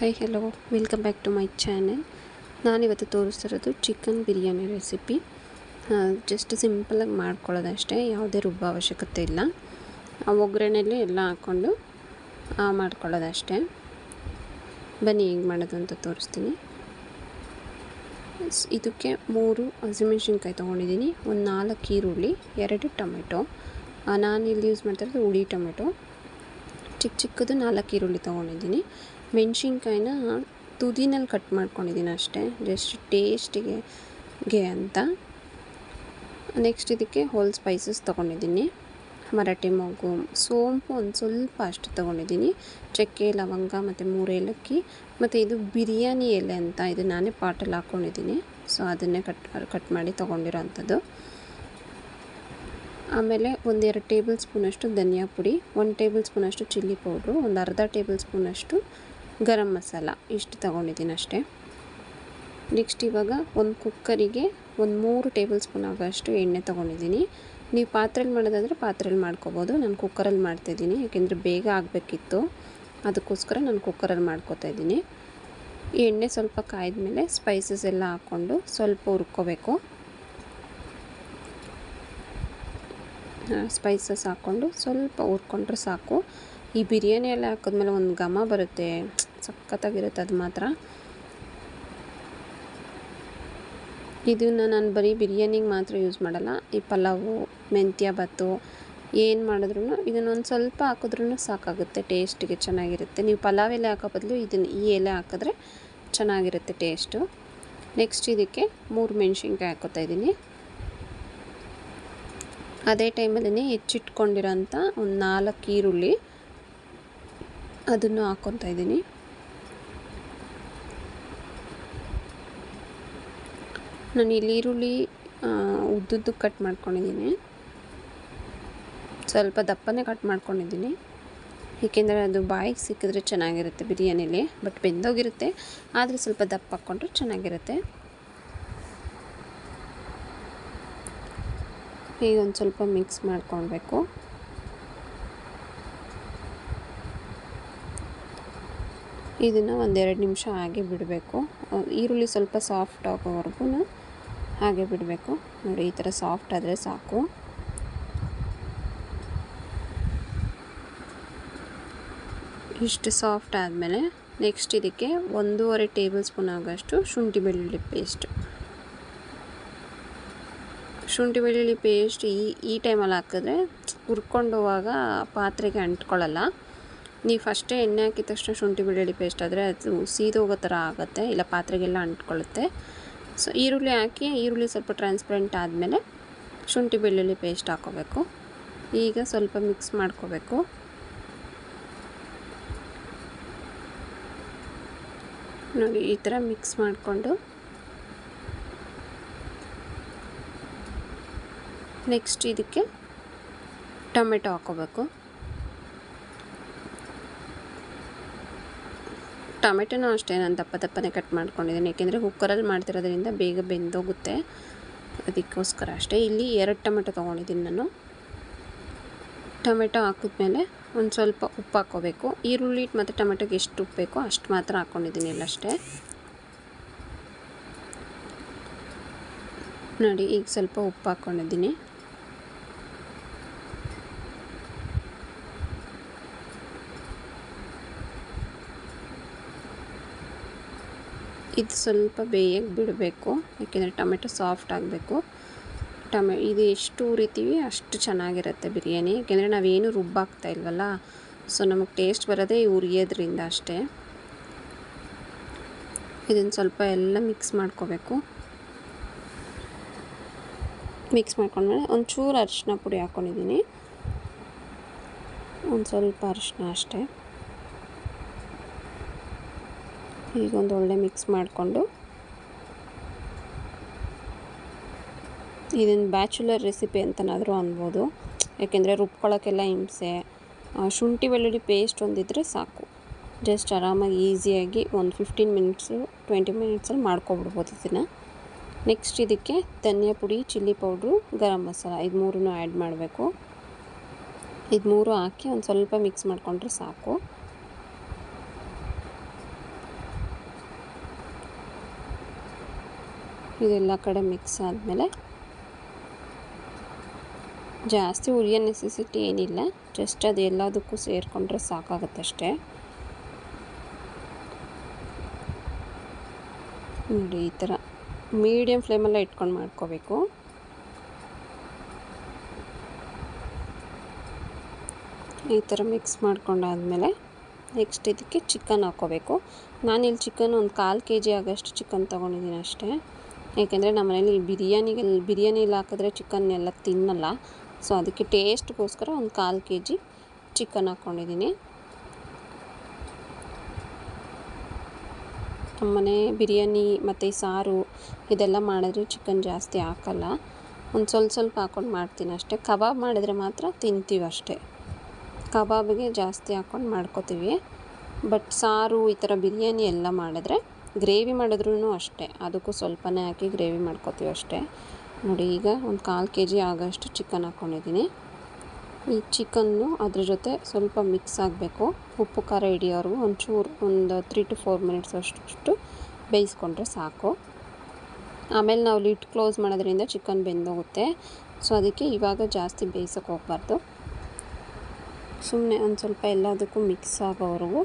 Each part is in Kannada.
Hi hello welcome back to my channel. ನಾನಿವತ್ತು ತೋರಿಸ್ತಿರೋದು ಚಿಕನ್ ಬಿರಿಯಾನಿ ರೆಸಿಪಿ. ಜಸ್ಟ್ ಸಿಂಪಲಾಗಿ ಮಾಡ್ಕೊಳ್ಳೋದಷ್ಟೇ, ಯಾವುದೇ ರುಬ್ಬೋ ಅವಶ್ಯಕತೆ ಇಲ್ಲ. ಒಗ್ಗರಣೆಯಲ್ಲಿ ಎಲ್ಲ ಹಾಕ್ಕೊಂಡು ಮಾಡ್ಕೊಳ್ಳೋದಷ್ಟೇ. ಬನ್ನಿ ಹೇಗೆ ಮಾಡೋದು ಅಂತ ತೋರಿಸ್ತೀನಿ. ಇದಕ್ಕೆ 3 ಹಸಿಮೆಣ್ಸಿನ್ಕಾಯಿ ತೊಗೊಂಡಿದ್ದೀನಿ, ಒಂದು 4 ಈರುಳ್ಳಿ, 2 ಟೊಮೆಟೊ. ನಾನು ಇಲ್ಲಿ ಯೂಸ್ ಮಾಡ್ತಿರೋದು ಹುಳಿ ಟೊಮೆಟೊ. ಚಿಕ್ಕದು 4 ಈರುಳ್ಳಿ ತೊಗೊಂಡಿದ್ದೀನಿ. ಮೆಣಸಿನ್ಕಾಯಿನ ತುದಿನಲ್ಲಿ ಕಟ್ ಮಾಡ್ಕೊಂಡಿದ್ದೀನಿ ಅಷ್ಟೇ, ಜಸ್ಟ್ ಟೇಸ್ಟಿಗೆ ಅಂತ. ನೆಕ್ಸ್ಟ್ ಇದಕ್ಕೆ ಹೋಲ್ ಸ್ಪೈಸಸ್ ತೊಗೊಂಡಿದ್ದೀನಿ. ಮರಾಠಿ ಮೊಗ್ಗು, ಸೋಂಪು ಒಂದು ಸ್ವಲ್ಪ ಅಷ್ಟು ತೊಗೊಂಡಿದ್ದೀನಿ, ಚಕ್ಕೆ, ಲವಂಗ ಮತ್ತು 3 ಏಲಕ್ಕಿ, ಮತ್ತು ಇದು ಬಿರಿಯಾನಿ ಎಲೆ ಅಂತ, ಇದು ನಾನೇ ಪಾಟಲ್ಲಿ ಹಾಕ್ಕೊಂಡಿದ್ದೀನಿ. ಸೊ ಅದನ್ನೇ ಕಟ್ ಮಾಡಿ ತೊಗೊಂಡಿರೋ ಅಂಥದ್ದು. ಆಮೇಲೆ 1-2 ಟೇಬಲ್ ಸ್ಪೂನಷ್ಟು ಧನಿಯಾ ಪುಡಿ, 1 ಟೇಬಲ್ ಸ್ಪೂನಷ್ಟು ಚಿಲ್ಲಿ ಪೌಡ್ರು, ಒಂದು ಅರ್ಧ ಟೇಬಲ್ ಸ್ಪೂನಷ್ಟು ಗರಂ ಮಸಾಲ, ಇಷ್ಟು ತೊಗೊಂಡಿದ್ದೀನಿ ಅಷ್ಟೇ. ನೆಕ್ಸ್ಟ್ ಇವಾಗ ಒಂದು ಕುಕ್ಕರಿಗೆ 3 ಟೇಬಲ್ ಸ್ಪೂನ್ ಆಗೋಷ್ಟು ಎಣ್ಣೆ ತೊಗೊಂಡಿದ್ದೀನಿ. ನೀವು ಪಾತ್ರೆಯಲ್ಲಿ ಮಾಡೋದಾದರೆ ಪಾತ್ರೆಯಲ್ಲಿ ಮಾಡ್ಕೋಬೋದು. ನಾನು ಕುಕ್ಕರಲ್ಲಿ ಮಾಡ್ತಾಯಿದ್ದೀನಿ, ಯಾಕೆಂದರೆ ಬೇಗ ಆಗಬೇಕಿತ್ತು, ಅದಕ್ಕೋಸ್ಕರ ನಾನು ಕುಕ್ಕರಲ್ಲಿ ಮಾಡ್ಕೋತಾ ಇದ್ದೀನಿ. ಈ ಎಣ್ಣೆ ಸ್ವಲ್ಪ ಕಾಯ್ದ ಮೇಲೆ ಸ್ಪೈಸಸ್ ಎಲ್ಲ ಹಾಕ್ಕೊಂಡು ಸ್ವಲ್ಪ ಹುರ್ಕೋಬೇಕು. ಸ್ಪೈಸಸ್ ಹಾಕ್ಕೊಂಡು ಸ್ವಲ್ಪ ಹುರ್ಕೊಂಡ್ರೆ ಸಾಕು. ಈ ಬಿರಿಯಾನಿ ಎಲ್ಲ ಹಾಕಿದ್ಮೇಲೆ ಒಂದು ಘಮ ಬರುತ್ತೆ, ಸಖತ್ತಾಗಿರುತ್ತೆ ಅದು ಮಾತ್ರ. ಇದನ್ನು ನಾನು ಬರೀ ಬಿರಿಯಾನಿಗೆ ಮಾತ್ರ ಯೂಸ್ ಮಾಡಲ್ಲ, ಈ ಪಲಾವು, ಮೆಂತ್ಯ ಬಾತು ಏನು ಮಾಡಿದ್ರೂ ಇದನ್ನೊಂದು ಸ್ವಲ್ಪ ಹಾಕಿದ್ರೂ ಸಾಕಾಗುತ್ತೆ, ಟೇಸ್ಟಿಗೆ ಚೆನ್ನಾಗಿರುತ್ತೆ. ನೀವು ಪಲಾವ್ ಎಲೆ ಹಾಕೋ ಬದಲು ಈ ಎಲೆ ಹಾಕಿದ್ರೆ ಚೆನ್ನಾಗಿರುತ್ತೆ ಟೇಸ್ಟು. ನೆಕ್ಸ್ಟ್ ಇದಕ್ಕೆ 3 ಮೆಣಸಿನ್ಕಾಯಿ ಹಾಕೋತಾ ಇದ್ದೀನಿ. ಅದೇ ಟೈಮಲ್ಲಿ ಹೆಚ್ಚಿಟ್ಕೊಂಡಿರೋಂಥ ಒಂದು 4 ಈರುಳ್ಳಿ, ಅದನ್ನು ಹಾಕ್ಕೊತಾ ಇದ್ದೀನಿ. ನಾನು ಇಲ್ಲಿ ಈರುಳ್ಳಿ ಉದ್ದುದ್ದು ಕಟ್ ಮಾಡ್ಕೊಂಡಿದ್ದೀನಿ, ಸ್ವಲ್ಪ ದಪ್ಪನೇ ಕಟ್ ಮಾಡ್ಕೊಂಡಿದ್ದೀನಿ, ಏಕೆಂದರೆ ಅದು ಬಾಯಿಗೆ ಸಿಕ್ಕಿದ್ರೆ ಚೆನ್ನಾಗಿರುತ್ತೆ ಬಿರಿಯಾನಿಲಿ. ಬಟ್ ಬೆಂದೋಗಿರುತ್ತೆ, ಆದರೆ ಸ್ವಲ್ಪ ದಪ್ಪ ಹಾಕ್ಕೊಂಡ್ರೆ ಚೆನ್ನಾಗಿರುತ್ತೆ. ಈಗ ಒಂದು ಸ್ವಲ್ಪ ಮಿಕ್ಸ್ ಮಾಡ್ಕೊಳ್ಬೇಕು. ಇದನ್ನು 1-2 ನಿಮಿಷ ಹಾಗೆ ಬಿಡಬೇಕು. ಈರುಳ್ಳಿ ಸ್ವಲ್ಪ ಸಾಫ್ಟ್ ಆಗೋವರೆಗೂ ಹಾಗೆ ಬಿಡಬೇಕು. ನೋಡಿ, ಈ ಥರ ಸಾಫ್ಟ್ ಆದರೆ ಸಾಕು. ಇಷ್ಟು ಸಾಫ್ಟ್ ಆದಮೇಲೆ ನೆಕ್ಸ್ಟ್ ಇದಕ್ಕೆ 1.5 ಟೇಬಲ್ ಸ್ಪೂನ್ ಆಗೋಷ್ಟು ಶುಂಠಿ ಬೆಳ್ಳುಳ್ಳಿ ಪೇಸ್ಟ್. ಶುಂಠಿ ಬೆಳ್ಳುಳ್ಳಿ ಪೇಸ್ಟ್ ಈ ಟೈಮಲ್ಲಿ ಹಾಕಿದ್ರೆ ಹುರ್ಕೊಂಡೋವಾಗ ಪಾತ್ರೆಗೆ ಅಂಟ್ಕೊಳ್ಳಲ್ಲ. ನೀವು ಫಸ್ಟೇ ಎಣ್ಣೆ ಹಾಕಿದ ತಕ್ಷಣ ಶುಂಠಿ ಬೆಳ್ಳುಳ್ಳಿ ಪೇಸ್ಟ್ ಆದರೆ ಅದು ಸೀದೋಗೋ ಥರ ಆಗುತ್ತೆ, ಇಲ್ಲ ಪಾತ್ರೆಗೆಲ್ಲ ಅಂಟ್ಕೊಳ್ಳುತ್ತೆ. ಸೊ ಈರುಳ್ಳಿ ಹಾಕಿ, ಈರುಳ್ಳಿ ಸ್ವಲ್ಪ ಟ್ರಾನ್ಸ್ಪರೆಂಟ್ ಆದಮೇಲೆ ಶುಂಠಿ ಬೆಳ್ಳುಳ್ಳಿ ಪೇಸ್ಟ್ ಹಾಕ್ಕೋಬೇಕು. ಈಗ ಸ್ವಲ್ಪ ಮಿಕ್ಸ್ ಮಾಡ್ಕೋಬೇಕು. ನೋಡಿ, ಈ ಥರ ಮಿಕ್ಸ್ ಮಾಡಿಕೊಂಡು ನೆಕ್ಸ್ಟ್ ಇದಕ್ಕೆ ಟೊಮೆಟೊ ಹಾಕ್ಕೋಬೇಕು. ಟೊಮೆಟೊನೂ ಅಷ್ಟೇ ನಾನು ದಪ್ಪನೇ ಕಟ್ ಮಾಡ್ಕೊಂಡಿದ್ದೀನಿ, ಏಕೆಂದರೆ ಕುಕ್ಕರಲ್ಲಿ ಮಾಡ್ತಿರೋದ್ರಿಂದ ಬೇಗ ಬೆಂದೋಗುತ್ತೆ, ಅದಕ್ಕೋಸ್ಕರ ಅಷ್ಟೇ. ಇಲ್ಲಿ 2 ಟೊಮೆಟೊ ತೊಗೊಂಡಿದ್ದೀನಿ ನಾನು. ಟೊಮೆಟೊ ಹಾಕಿದ್ಮೇಲೆ ಒಂದು ಸ್ವಲ್ಪ ಉಪ್ಪು ಹಾಕ್ಕೋಬೇಕು. ಈರುಳ್ಳಿ ಮತ್ತು ಟೊಮೆಟೊಗೆ ಎಷ್ಟು ಉಪ್ಪು ಬೇಕೋ ಅಷ್ಟು ಮಾತ್ರ ಹಾಕ್ಕೊಂಡಿದ್ದೀನಿ ಇಲ್ಲಷ್ಟೇ. ನೋಡಿ, ಈಗ ಸ್ವಲ್ಪ ಉಪ್ಪು ಹಾಕ್ಕೊಂಡಿದ್ದೀನಿ. ಇದು ಸ್ವಲ್ಪ ಬೇಯಕ್ಕೆ ಬಿಡಬೇಕು, ಯಾಕೆಂದರೆ ಟೊಮೆಟೊ ಸಾಫ್ಟ್ ಆಗಬೇಕು. ಇದು ಎಷ್ಟು ಉರಿತೀವಿ ಅಷ್ಟು ಚೆನ್ನಾಗಿರುತ್ತೆ ಬಿರಿಯಾನಿ, ಯಾಕೆಂದರೆ ನಾವೇನು ರುಬ್ಬಾಕ್ತಾ ಇಲ್ವಲ್ಲ. ಸೊ ನಮಗೆ ಟೇಸ್ಟ್ ಬರೋದೇ ಉರಿಯೋದ್ರಿಂದ ಅಷ್ಟೇ. ಇದನ್ನು ಸ್ವಲ್ಪ ಎಲ್ಲ ಮಿಕ್ಸ್ ಮಾಡ್ಕೋಬೇಕು. ಮಿಕ್ಸ್ ಮಾಡ್ಕೊಂಡ್ಮೇಲೆ ಒಂಚೂರು ಅರಿಶಿನ ಪುಡಿ ಹಾಕ್ಕೊಂಡಿದ್ದೀನಿ, ಒಂದು ಸ್ವಲ್ಪ ಅರಿಶಿನ ಅಷ್ಟೇ. ಈಗ ಒಂದು ಒಳ್ಳೆ ಮಿಕ್ಸ್ ಮಾಡಿಕೊಂಡು ಇದನ್ನು ಬ್ಯಾಚುಲರ್ ರೆಸಿಪಿ ಅಂತನಾದರೂ ಅನ್ಬೋದು, ಯಾಕೆಂದರೆ ರುಬ್ಕೊಳ್ಳೋಕ್ಕೆಲ್ಲ ಹಿಂಸೆ. ಶುಂಠಿ ಬೆಳ್ಳುಳ್ಳಿ ಪೇಸ್ಟ್ ಒಂದಿದ್ರೆ ಸಾಕು, ಜಸ್ಟ್ ಆರಾಮಾಗಿ ಈಸಿಯಾಗಿ ಒಂದು 15 ಮಿನಿಟ್ಸು 20 ಮಿನಿಟ್ಸಲ್ಲಿ ಮಾಡ್ಕೊಬಿಡ್ಬೋದು ಇದನ್ನು. ನೆಕ್ಸ್ಟ್ ಇದಕ್ಕೆ ಧನಿಯಾ ಪುಡಿ, ಚಿಲ್ಲಿ ಪೌಡ್ರು, ಗರಂ ಮಸಾಲ, ಇದು 3 ಆ್ಯಡ್ ಮಾಡಬೇಕು. ಇದು 3 ಹಾಕಿ ಒಂದು ಸ್ವಲ್ಪ ಮಿಕ್ಸ್ ಮಾಡಿಕೊಂಡ್ರೆ ಸಾಕು. ಇದೆಲ್ಲ ಕಡೆ ಮಿಕ್ಸ್ ಆದಮೇಲೆ ಜಾಸ್ತಿ ಹುರಿಯೋ ನೆಸೆಸಿಟಿ ಏನಿಲ್ಲ, ಜಸ್ಟ್ ಅದು ಎಲ್ಲದಕ್ಕೂ ಸೇರಿಕೊಂಡ್ರೆ ಸಾಕಾಗುತ್ತಷ್ಟೇ. ನೋಡಿ ಈ ಥರ ಮೀಡಿಯಮ್ ಫ್ಲೇಮಲ್ಲೇ ಇಟ್ಕೊಂಡು ಮಾಡ್ಕೋಬೇಕು. ಈ ಥರ ಮಿಕ್ಸ್ ಮಾಡ್ಕೊಂಡಾದಮೇಲೆ ನೆಕ್ಸ್ಟ್ ಇದಕ್ಕೆ ಚಿಕನ್ ಹಾಕ್ಕೋಬೇಕು. ನಾನಿಲ್ಲಿ ಚಿಕನ್ ಒಂದು 1/4 kg ಆಗೋಷ್ಟು ಚಿಕನ್ ತೊಗೊಂಡಿದ್ದೀನಿ ಅಷ್ಟೇ. ಏಕೆಂದರೆ ನಮ್ಮ ಮನೇಲಿ ಬಿರಿಯಾನಿಲಿ ಹಾಕಿದ್ರೆ ಚಿಕನ್ ಎಲ್ಲ ತಿನ್ನಲ್ಲ. ಸೊ ಅದಕ್ಕೆ ಟೇಸ್ಟ್ಗೋಸ್ಕರ ಒಂದು 1/4 kg ಚಿಕನ್ ಹಾಕ್ಕೊಂಡಿದ್ದೀನಿ. ನಮ್ಮನೆ ಬಿರಿಯಾನಿ ಮತ್ತು ಸಾರು ಇದೆಲ್ಲ ಮಾಡಿದ್ರೆ ಚಿಕನ್ ಜಾಸ್ತಿ ಹಾಕಲ್ಲ, ಒಂದು ಸ್ವಲ್ಪ ಹಾಕ್ಕೊಂಡು ಮಾಡ್ತೀನಿ ಅಷ್ಟೇ. ಕಬಾಬ್ ಮಾಡಿದ್ರೆ ಮಾತ್ರ ತಿಂತೀವಿ ಅಷ್ಟೇ, ಕಬಾಬಿಗೆ ಜಾಸ್ತಿ ಹಾಕ್ಕೊಂಡು ಮಾಡ್ಕೋತೀವಿ. ಬಟ್ ಸಾರು ಈ ಥರ ಬಿರಿಯಾನಿ ಎಲ್ಲ ಮಾಡಿದ್ರೆ ಗ್ರೇವಿ ಮಾಡಿದ್ರೂ ಅಷ್ಟೇ, ಅದಕ್ಕೂ ಸ್ವಲ್ಪನೇ ಹಾಕಿ ಗ್ರೇವಿ ಮಾಡ್ಕೋತೀವಿ ಅಷ್ಟೇ. ನೋಡಿ ಈಗ ಒಂದು 1/4 kg ಆಗೋಷ್ಟು ಚಿಕನ್ ಹಾಕ್ಕೊಂಡಿದ್ದೀನಿ. ಈ ಚಿಕನ್ನು ಅದ್ರ ಜೊತೆ ಸ್ವಲ್ಪ ಮಿಕ್ಸ್ ಆಗಬೇಕು, ಉಪ್ಪು ಖಾರ ಹಿಡಿಯೋರು ಒಂದು 3 to 4 ಮಿನಿಟ್ಸ್ ಅಷ್ಟು ಬೇಯಿಸ್ಕೊಂಡ್ರೆ ಸಾಕು. ಆಮೇಲೆ ನಾವು ಲಿಡ್ ಕ್ಲೋಸ್ ಮಾಡೋದ್ರಿಂದ ಚಿಕನ್ ಬೆಂದೋಗುತ್ತೆ. ಸೊ ಅದಕ್ಕೆ ಇವಾಗ ಜಾಸ್ತಿ ಬೇಯಿಸೋಕೆ ಹೋಗಬಾರ್ದು, ಸುಮ್ಮನೆ ಒಂದು ಸ್ವಲ್ಪ ಎಲ್ಲದಕ್ಕೂ ಮಿಕ್ಸ್ ಆಗೋವರೆಗೂ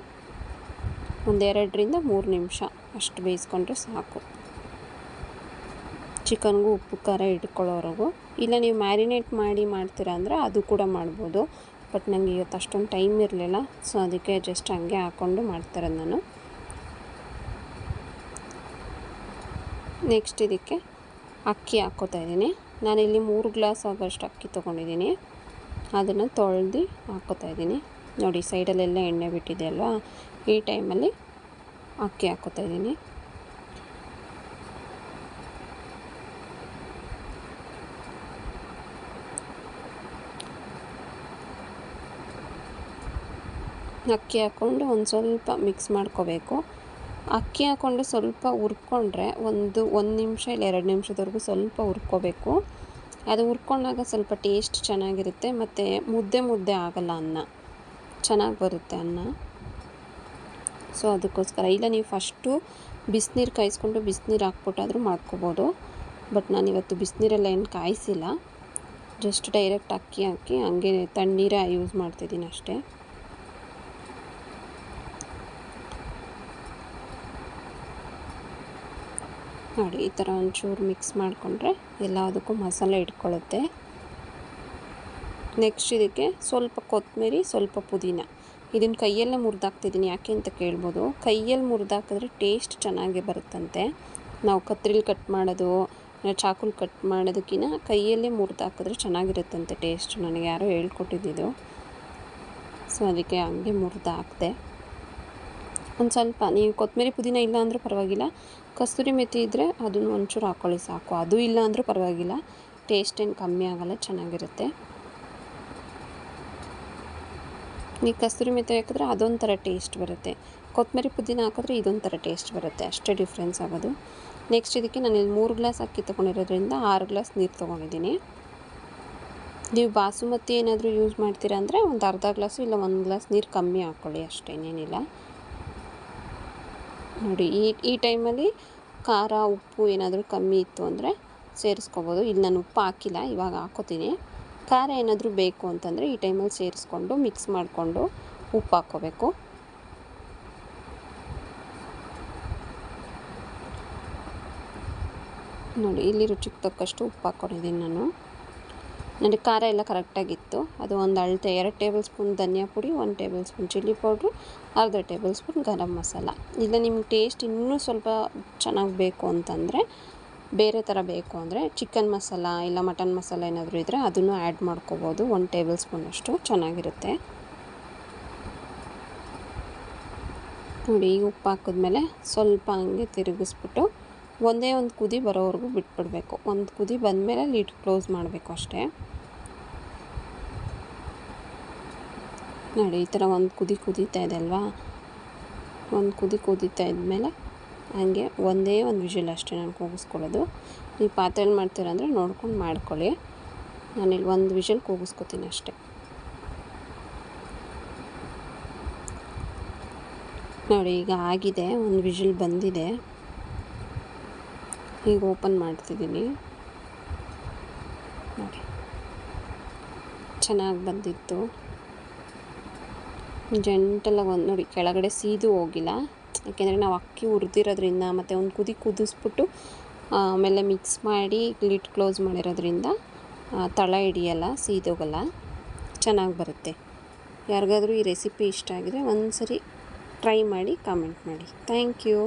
ಒಂದು 2 ರಿಂದ 3 ನಿಮಿಷ ಅಷ್ಟು ಬೇಯಿಸ್ಕೊಂಡ್ರೆ ಸಾಕು, ಚಿಕನ್ಗೂ ಉಪ್ಪು ಖಾರ ಹಿಡ್ಕೊಳ್ಳೋವರೆಗೂ. ಇಲ್ಲ ನೀವು ಮ್ಯಾರಿನೇಟ್ ಮಾಡಿ ಮಾಡ್ತೀರಾ ಅಂದರೆ ಅದು ಕೂಡ ಮಾಡ್ಬೋದು, ಬಟ್ ನನಗೆ ಇವತ್ತು ಅಷ್ಟೊಂದು ಟೈಮ್ ಇರಲಿಲ್ಲ. ಸೊ ಅದಕ್ಕೆ ಜಸ್ಟ್ ಹಂಗೆ ಹಾಕ್ಕೊಂಡು ಮಾಡ್ತಿರೋದು ನಾನು. ನೆಕ್ಸ್ಟ್ ಇದಕ್ಕೆ ಅಕ್ಕಿ ಹಾಕ್ಕೋತಾ ಇದ್ದೀನಿ. ನಾನಿಲ್ಲಿ 3 ಗ್ಲಾಸ್ ಆಗೋಷ್ಟು ಅಕ್ಕಿ ತೊಗೊಂಡಿದ್ದೀನಿ, ಅದನ್ನು ತೊಳೆದು ಹಾಕ್ಕೋತಾ ಇದ್ದೀನಿ. ನೋಡಿ ಸೈಡಲ್ಲೆಲ್ಲ ಎಣ್ಣೆ ಬಿಟ್ಟಿದೆ ಅಲ್ವಾ, ಈ ಟೈಮಲ್ಲಿ ಅಕ್ಕಿ ಹಾಕ್ಕೋತಾ ಇದ್ದೀನಿ. ಅಕ್ಕಿ ಹಾಕ್ಕೊಂಡು ಒಂದು ಸ್ವಲ್ಪ ಮಿಕ್ಸ್ ಮಾಡ್ಕೋಬೇಕು. ಅಕ್ಕಿ ಹಾಕ್ಕೊಂಡು ಸ್ವಲ್ಪ ಹುರ್ಕೊಂಡ್ರೆ ಒಂದು ನಿಮಿಷ ಇಲ್ಲ 2 ನಿಮಿಷದವರೆಗೂ ಸ್ವಲ್ಪ ಹುರ್ಕೋಬೇಕು. ಅದು ಹುರ್ಕೊಂಡಾಗ ಸ್ವಲ್ಪ ಟೇಸ್ಟ್ ಚೆನ್ನಾಗಿರುತ್ತೆ, ಮತ್ತು ಮುದ್ದೆ ಆಗಲ್ಲ, ಅನ್ನ ಚೆನ್ನಾಗಿ ಬರುತ್ತೆ ಅನ್ನ. ಸೊ ಅದಕ್ಕೋಸ್ಕರ. ಇಲ್ಲ ನೀವು ಫಸ್ಟು ಬಿಸಿನೀರು ಕಾಯಿಸ್ಕೊಂಡು ಬಿಸಿನೀರು ಹಾಕ್ಬಿಟ್ಟಾದರೂ ಮಾಡ್ಕೋಬೋದು, ಬಟ್ ನಾನಿವತ್ತು ಬಿಸಿನೀರೆಲ್ಲ ಏನು ಕಾಯಿಸಿಲ್ಲ, ಜಸ್ಟ್ ಡೈರೆಕ್ಟ್ ಅಕ್ಕಿ ಹಾಕಿ ಹಂಗೆ ತಣ್ಣೀರೇ ಯೂಸ್ ಮಾಡ್ತಿದ್ದೀನಿ ಅಷ್ಟೇ. ನೋಡಿ ಈ ಥರ ಒಂಚೂರು ಮಿಕ್ಸ್ ಮಾಡಿಕೊಂಡ್ರೆ ಎಲ್ಲದಕ್ಕೂ ಮಸಾಲೆ ಇಟ್ಕೊಳ್ಳುತ್ತೆ. ನೆಕ್ಸ್ಟ್ ಇದಕ್ಕೆ ಸ್ವಲ್ಪ ಕೊತ್ತಂಬರಿ, ಸ್ವಲ್ಪ ಪುದೀನ, ಇದನ್ನು ಕೈಯಲ್ಲೇ ಮುರಿದಾಕ್ತಿದ್ದೀನಿ. ಯಾಕೆ ಅಂತ ಕೇಳ್ಬೋದು. ಕೈಯಲ್ಲಿ ಮುರಿದಾಕಿದ್ರೆ ಟೇಸ್ಟ್ ಚೆನ್ನಾಗೇ ಬರುತ್ತಂತೆ. ನಾವು ಕತ್ರಿಲಿ ಕಟ್ ಮಾಡೋದು, ಚಾಕುಲಿ ಕಟ್ ಮಾಡೋದಕ್ಕಿಂತ ಕೈಯಲ್ಲೇ ಮುರಿದಾಕಿದ್ರೆ ಚೆನ್ನಾಗಿರುತ್ತಂತೆ ಟೇಸ್ಟ್. ನನಗೆ ಯಾರೋ ಹೇಳ್ಕೊಟ್ಟಿದ್ದು. ಸೊ ಅದಕ್ಕೆ ಹಂಗೆ ಮುರಿದಾಕಿದೆ. ಒಂದು ಸ್ವಲ್ಪ ನೀವು ಕೊತ್ತಂಬರಿ ಪುದೀನ ಇಲ್ಲ ಅಂದರೂ ಪರವಾಗಿಲ್ಲ, ಕಸ್ತೂರಿ ಮೆಥಿ ಇದ್ದರೆ ಅದನ್ನು ಒಂಚೂರು ಹಾಕ್ಕೊಳ್ಳಿ ಸಾಕು. ಅದು ಇಲ್ಲ ಅಂದರೂ ಪರವಾಗಿಲ್ಲ, ಟೇಸ್ಟ್ ಏನು ಕಮ್ಮಿ ಆಗೋಲ್ಲ, ಚೆನ್ನಾಗಿರುತ್ತೆ. ನೀವು ಕಸ್ತೂರಿ ಮೆಥಿ ಹಾಕಿದ್ರೆ ಅದೊಂಥರ ಟೇಸ್ಟ್ ಬರುತ್ತೆ, ಕೊತ್ತಂಬರಿ ಪುದೀನ ಹಾಕಿದ್ರೆ ಇದೊಂಥರ ಟೇಸ್ಟ್ ಬರುತ್ತೆ, ಅಷ್ಟೇ ಡಿಫ್ರೆನ್ಸ್ ಆಗೋದು. ನೆಕ್ಸ್ಟ್ ಇದಕ್ಕೆ ನಾನು ಇಲ್ಲಿ 3 ಗ್ಲಾಸ್ ಅಕ್ಕಿ ತೊಗೊಂಡಿರೋದ್ರಿಂದ 6 ಗ್ಲಾಸ್ ನೀರು ತೊಗೊಂಡಿದ್ದೀನಿ. ನೀವು ಬಾಸುಮತಿ ಏನಾದರೂ ಯೂಸ್ ಮಾಡ್ತೀರಾ ಅಂದರೆ ಒಂದು ಅರ್ಧ ಗ್ಲಾಸು ಇಲ್ಲ 1 ಗ್ಲಾಸ್ ನೀರು ಕಮ್ಮಿ ಹಾಕ್ಕೊಳ್ಳಿ, ಅಷ್ಟೇನೇನಿಲ್ಲ. ನೋಡಿ ಈ ಟೈಮಲ್ಲಿ ಖಾರ ಉಪ್ಪು ಏನಾದರೂ ಕಮ್ಮಿ ಇತ್ತು ಅಂದರೆ ಸೇರಿಸ್ಕೋಬೋದು. ಇಲ್ಲಿ ನಾನು ಉಪ್ಪು ಹಾಕಿಲ್ಲ, ಇವಾಗ ಹಾಕ್ಕೋತೀನಿ. ಖಾರ ಏನಾದರೂ ಬೇಕು ಅಂತಂದರೆ ಈ ಟೈಮಲ್ಲಿ ಸೇರಿಸ್ಕೊಂಡು ಮಿಕ್ಸ್ ಮಾಡಿಕೊಂಡು ಉಪ್ಪು ಹಾಕ್ಕೋಬೇಕು. ನೋಡಿ ಇಲ್ಲಿ ರುಚಿಗೆ ತಕ್ಕಷ್ಟು ಉಪ್ಪು ಹಾಕ್ಕೊಂಡಿದ್ದೀನಿ ನಾನು. ನನಗೆ ಖಾರ ಎಲ್ಲ ಕರೆಕ್ಟಾಗಿತ್ತು. ಅದು ಒಂದು ಅಳತೆ 2 ಟೇಬಲ್ ಸ್ಪೂನ್ ಧನಿಯಾ ಪುಡಿ, 1 ಟೇಬಲ್ ಸ್ಪೂನ್ ಚಿಲ್ಲಿ ಪೌಡ್ರು, ಅರ್ಧ ಟೇಬಲ್ ಸ್ಪೂನ್ ಗರಂ ಮಸಾಲ. ಇಲ್ಲ ನಿಮ್ಗೆ ಟೇಸ್ಟ್ ಇನ್ನೂ ಸ್ವಲ್ಪ ಚೆನ್ನಾಗಿ ಬೇಕು ಅಂತಂದರೆ, ಬೇರೆ ಥರ ಬೇಕು ಅಂದರೆ ಚಿಕನ್ ಮಸಾಲ ಇಲ್ಲ ಮಟನ್ ಮಸಾಲ ಏನಾದರೂ ಇದ್ದರೆ ಅದನ್ನು ಆ್ಯಡ್ ಮಾಡ್ಕೋಬೋದು. 1 ಟೇಬಲ್ ಸ್ಪೂನಷ್ಟು ಚೆನ್ನಾಗಿರುತ್ತೆ. ನೋಡಿ ಈಗ ಉಪ್ಪು ಹಾಕಿದ್ಮೇಲೆ ಸ್ವಲ್ಪ ಹಂಗೆ ತಿರುಗಿಸ್ಬಿಟ್ಟು ಒಂದೇ ಒಂದು ಕುದಿ ಬರೋವರೆಗೂ ಬಿಟ್ಬಿಡಬೇಕು. ಒಂದು ಕುದಿ ಬಂದಮೇಲೆ ಲಿಡ್ ಕ್ಲೋಸ್ ಮಾಡಬೇಕು ಅಷ್ಟೇ. ನೋಡಿ ಈ ಥರ ಒಂದು ಕುದಿ ಕುದೀತಾ ಇದೆ ಅಲ್ವಾ, ಒಂದು ಕುದಿ ಕುದೀತಾ ಇದ್ಮೇಲೆ ಹಾಗೆ ಒಂದೇ ಒಂದು ವಿಷಲ್ ಅಷ್ಟೇ ನಾನು ಕೂಗಿಸ್ಕೊಳ್ಳೋದು. ನೀವು ಪಾತ್ರೆಯಲ್ಲಿ ಮಾಡ್ತೀರ ಅಂದರೆ ನೋಡ್ಕೊಂಡು ಮಾಡ್ಕೊಳ್ಳಿ. ನಾನಿಲ್ಲಿ ಒಂದು ವಿಷಲ್ ಕೂಗಿಸ್ಕೊತೀನಿ ಅಷ್ಟೇ. ನೋಡಿ ಈಗ ಆಗಿದೆ, ಒಂದು ವಿಷಲ್ ಬಂದಿದೆ. ಈಗ ಓಪನ್ ಮಾಡ್ತಿದ್ದೀನಿ ನೋಡಿ, ಚೆನ್ನಾಗಿ ಬಂದಿತ್ತು. ಜಂಟಲಾಗಿ ಒಂದು ನೋಡಿ ಕೆಳಗಡೆ ಸೀದು ಹೋಗಿಲ್ಲ, ಯಾಕೆಂದರೆ ನಾವು ಅಕ್ಕಿ ಹುರಿದಿರೋದ್ರಿಂದ ಮತ್ತು ಒಂದು ಕುದಿಸ್ಬಿಟ್ಟು ಆಮೇಲೆ ಮಿಕ್ಸ್ ಮಾಡಿ ಲಿಡ್ ಕ್ಲೋಸ್ ಮಾಡಿರೋದ್ರಿಂದ ತಳ ಹಿಡಿಯಲ್ಲ, ಸೀದೋಗಲ್ಲ, ಚೆನ್ನಾಗಿ ಬರುತ್ತೆ. ಯಾರಿಗಾದರೂ ಈ ರೆಸಿಪಿ ಇಷ್ಟ ಆಗಿದರೆ ಒಂದು ಸರಿ ಟ್ರೈ ಮಾಡಿ ಕಾಮೆಂಟ್ ಮಾಡಿ. Thank you.